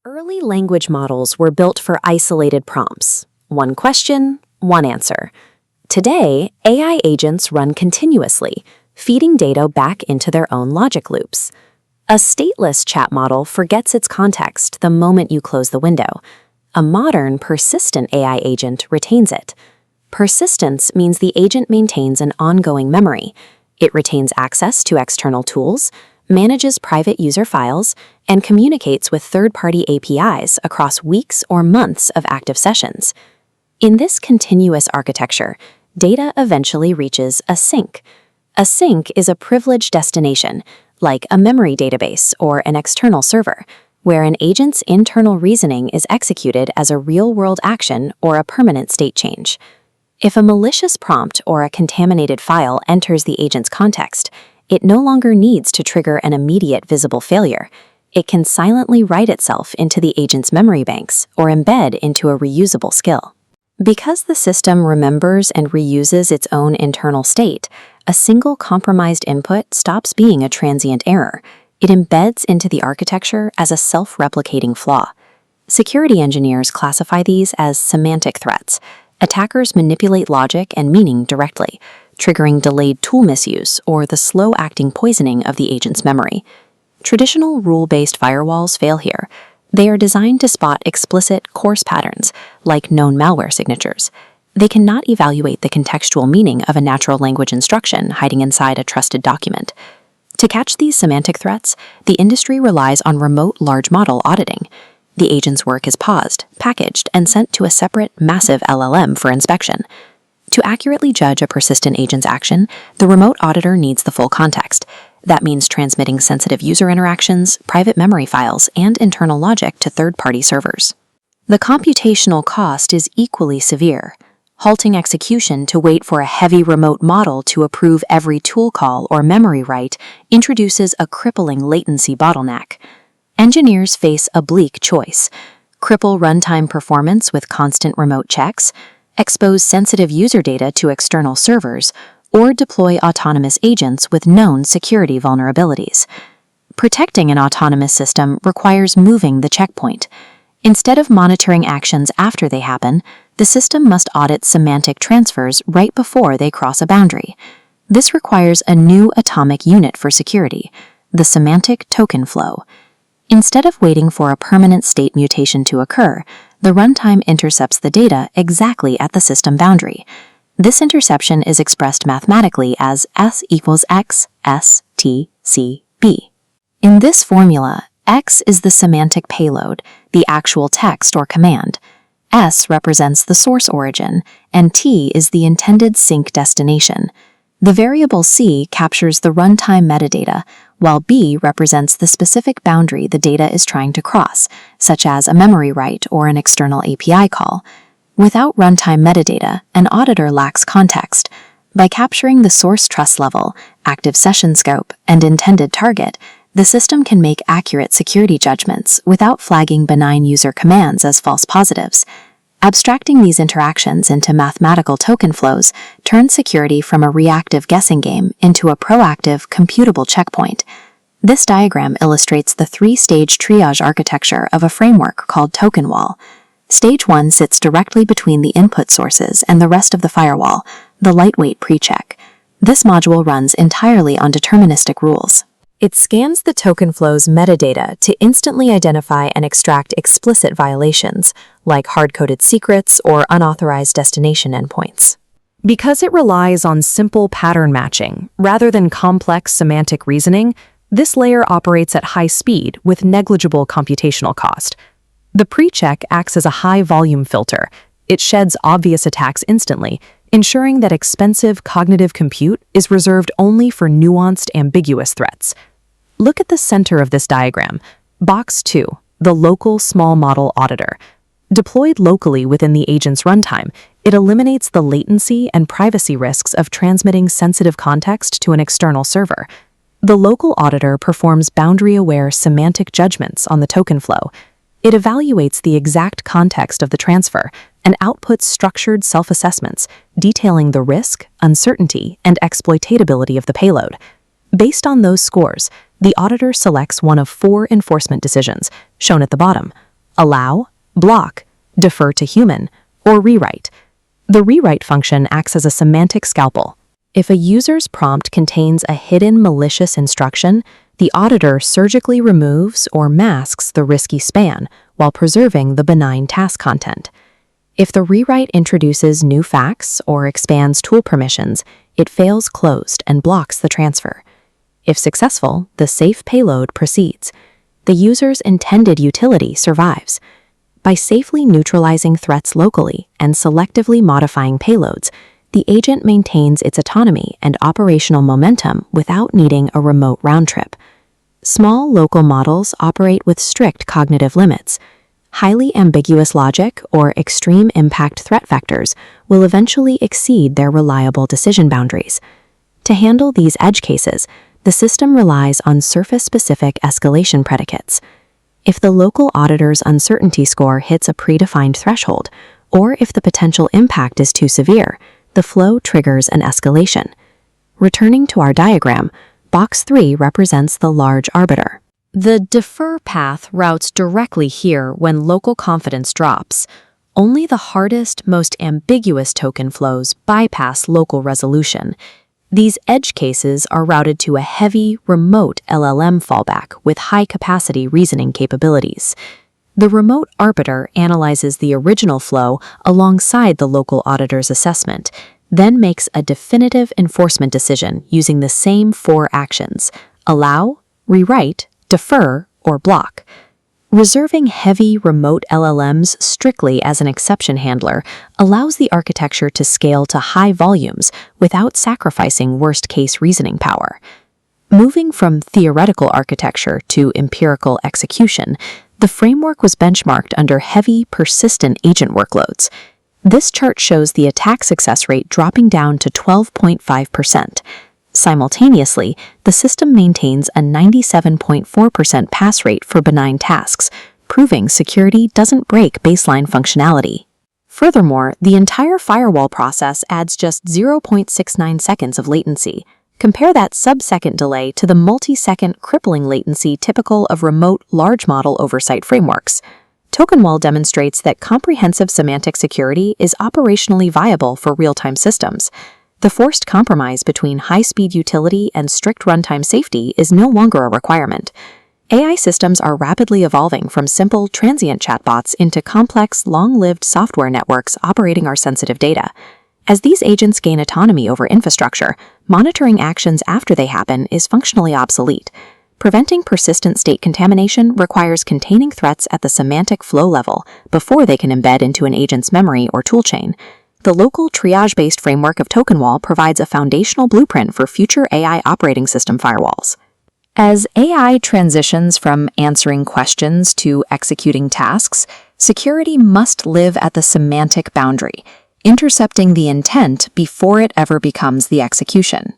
Early language models were built for isolated prompts. One question, one answer. Today, AI agents run continuously, feeding data back into their own logic loops. A stateless chat model forgets its context the moment you close the window. A modern, persistent AI agent retains it. Persistence means the agent maintains an ongoing memory. It retains access to external tools, manages private user files, and communicates with third-party APIs across weeks or months of active sessions. In this continuous architecture, data eventually reaches a sink. A sink is a privileged destination, like a memory database or an external server, where an agent's internal reasoning is executed as a real-world action or a permanent state change. If a malicious prompt or a contaminated file enters the agent's context, it no longer needs to trigger an immediate visible failure. It can silently write itself into the agent's memory banks or embed into a reusable skill. Because the system remembers and reuses its own internal state, a single compromised input stops being a transient error. It embeds into the architecture as a self-replicating flaw. Security engineers classify these as semantic threats. Attackers manipulate logic and meaning directly, triggering delayed tool misuse or the slow-acting poisoning of the agent's memory. Traditional rule-based firewalls fail here. They are designed to spot explicit, coarse patterns, like known malware signatures. They cannot evaluate the contextual meaning of a natural language instruction hiding inside a trusted document. To catch these semantic threats, the industry relies on remote large model auditing. The agent's work is paused, packaged, and sent to a separate, massive LLM for inspection. To accurately judge a persistent agent's action, the remote auditor needs the full context. That means transmitting sensitive user interactions, private memory files, and internal logic to third-party servers. The computational cost is equally severe. Halting execution to wait for a heavy remote model to approve every tool call or memory write introduces a crippling latency bottleneck. Engineers face a bleak choice: cripple runtime performance with constant remote checks, expose sensitive user data to external servers, or deploy autonomous agents with known security vulnerabilities. Protecting an autonomous system requires moving the checkpoint. Instead of monitoring actions after they happen, the system must audit semantic transfers right before they cross a boundary. This requires a new atomic unit for security, the semantic token flow. Instead of waiting for a permanent state mutation to occur, the runtime intercepts the data exactly at the system boundary. This interception is expressed mathematically as S equals X, S, T, C, B. In this formula, X is the semantic payload, the actual text or command. S represents the source origin, and T is the intended sink destination. The variable C captures the runtime metadata, while B represents the specific boundary the data is trying to cross, such as a memory write or an external API call. Without runtime metadata, an auditor lacks context. By capturing the source trust level, active session scope, and intended target, the system can make accurate security judgments without flagging benign user commands as false positives. Abstracting these interactions into mathematical token flows turns security from a reactive guessing game into a proactive, computable checkpoint. This diagram illustrates the three-stage triage architecture of a framework called TokenWall. Stage 1 sits directly between the input sources and the rest of the firewall, the lightweight pre-check. This module runs entirely on deterministic rules. It scans the token flow's metadata to instantly identify and extract explicit violations, like hard-coded secrets or unauthorized destination endpoints. Because it relies on simple pattern matching rather than complex semantic reasoning, this layer operates at high speed with negligible computational cost. The pre-check acts as a high-volume filter. It sheds obvious attacks instantly, ensuring that expensive cognitive compute is reserved only for nuanced, ambiguous threats. Look at the center of this diagram. Box 2, the local small model auditor. Deployed locally within the agent's runtime, it eliminates the latency and privacy risks of transmitting sensitive context to an external server. The local auditor performs boundary-aware semantic judgments on the token flow. It evaluates the exact context of the transfer and outputs structured self-assessments detailing the risk, uncertainty, and exploitability of the payload. Based on those scores, the auditor selects one of 4 enforcement decisions, shown at the bottom: allow, block, defer to human, or rewrite. The rewrite function acts as a semantic scalpel. If a user's prompt contains a hidden malicious instruction, the auditor surgically removes or masks the risky span while preserving the benign task content. If the rewrite introduces new facts or expands tool permissions, it fails closed and blocks the transfer. If successful, the safe payload proceeds. The user's intended utility survives. By safely neutralizing threats locally and selectively modifying payloads, the agent maintains its autonomy and operational momentum without needing a remote round trip. Small local models operate with strict cognitive limits. Highly ambiguous logic or extreme impact threat vectors will eventually exceed their reliable decision boundaries. To handle these edge cases, the system relies on surface-specific escalation predicates. If the local auditor's uncertainty score hits a predefined threshold, or if the potential impact is too severe, the flow triggers an escalation. Returning to our diagram, box 3 represents the large arbiter. The defer path routes directly here when local confidence drops. Only the hardest, most ambiguous token flows bypass local resolution. These edge cases are routed to a heavy, remote LLM fallback with high-capacity reasoning capabilities. The remote arbiter analyzes the original flow alongside the local auditor's assessment, then makes a definitive enforcement decision using the same 4 actions: allow, rewrite, defer, or block. Reserving heavy remote LLMs strictly as an exception handler allows the architecture to scale to high volumes without sacrificing worst-case reasoning power. Moving from theoretical architecture to empirical execution, the framework was benchmarked under heavy, persistent agent workloads. This chart shows the attack success rate dropping down to 12.5%. Simultaneously, the system maintains a 97.4% pass rate for benign tasks, proving security doesn't break baseline functionality. Furthermore, the entire firewall process adds just 0.69 seconds of latency. Compare that sub-second delay to the multi-second crippling latency typical of remote large model oversight frameworks. TokenWall demonstrates that comprehensive semantic security is operationally viable for real-time systems. The forced compromise between high-speed utility and strict runtime safety is no longer a requirement. AI systems are rapidly evolving from simple, transient chatbots into complex, long-lived software networks operating our sensitive data. As these agents gain autonomy over infrastructure, monitoring actions after they happen is functionally obsolete. Preventing persistent state contamination requires containing threats at the semantic flow level before they can embed into an agent's memory or toolchain. The local triage-based framework of TokenWall provides a foundational blueprint for future AI operating system firewalls. As AI transitions from answering questions to executing tasks, security must live at the semantic boundary, intercepting the intent before it ever becomes the execution.